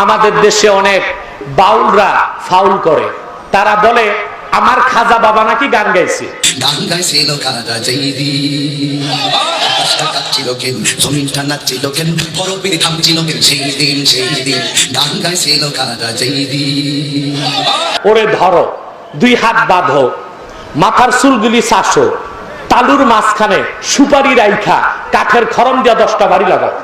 আমাদের দেশে অনেক বাউলরা ফাউল করে, তারা বলে আমার খাজা বাবা নাকি গান গাইছে। গান গাইছিল খাজা জৈদি, আকাশটা কাঁপছিল কেন, জমিনটা নাচছিল কেন, বরফের থামছিল কেন সেই দিন সেই দিন, গান গাইছিল খাজা জৈদি। ওরে ধরো, দুই হাত বাঁধো, মাথার চুলগুলি চাষো, তালুর মাঝখানে সুপারি রাইখা কাঠের খরম দিয়া 10টা বাড়ি লাগাও।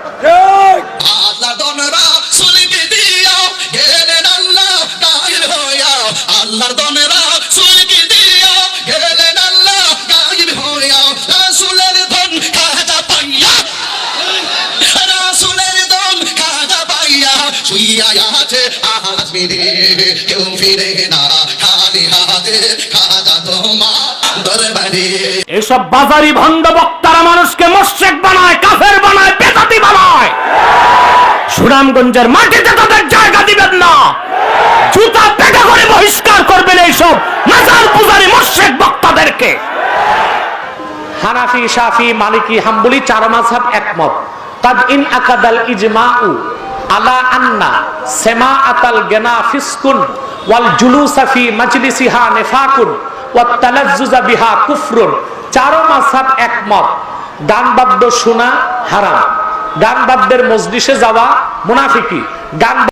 আল্লাহ দনরা সুলকে দিয়া গেলেন আল্লাহ গায়েব হইয়া, আল্লাহর দনরা সুলকে দিয়া গেলেন আল্লাহ গায়েব হইয়া, রাসূলের ধন খাজা পাইয়া, রাসূলের ধন খাজা পাইয়া, শুইয়া আছে আজ মেরে কেউ ফিরে না খালি হাতে, খাজা তোমার দরবারে। এসব বাজারি ভণ্ড বক্তারা মানুষকে মুশরিক বানায়, কাফের বানায়, বেদাতি বানায়। সুনামগঞ্জের মাটিতে তাদের জায়গা দিবেন না, জুতা পেটা করে বহিষ্কার করবেন এইসব মাজার পূজারী মুশরিক বক্তাদেরকে। হানাফি, শাফি, মালিকি, হাম্বলি 4 মাযহাব একমত। কাদ ইন আকাদাল ইজমাউ আলা আন্না সামাআতাল গিনা ফিসকুন ওয়াল জুলুসা ফি মাজলিসিহা নিফাকুন ওয়াত তালাজ্জুজা বিহা কুফরুন। 4 মাযহাব একমত, গান বাদ্য শোনা হারাম, গান বাদ্যের মজলিসে যাওয়া মুনাফিকি, গান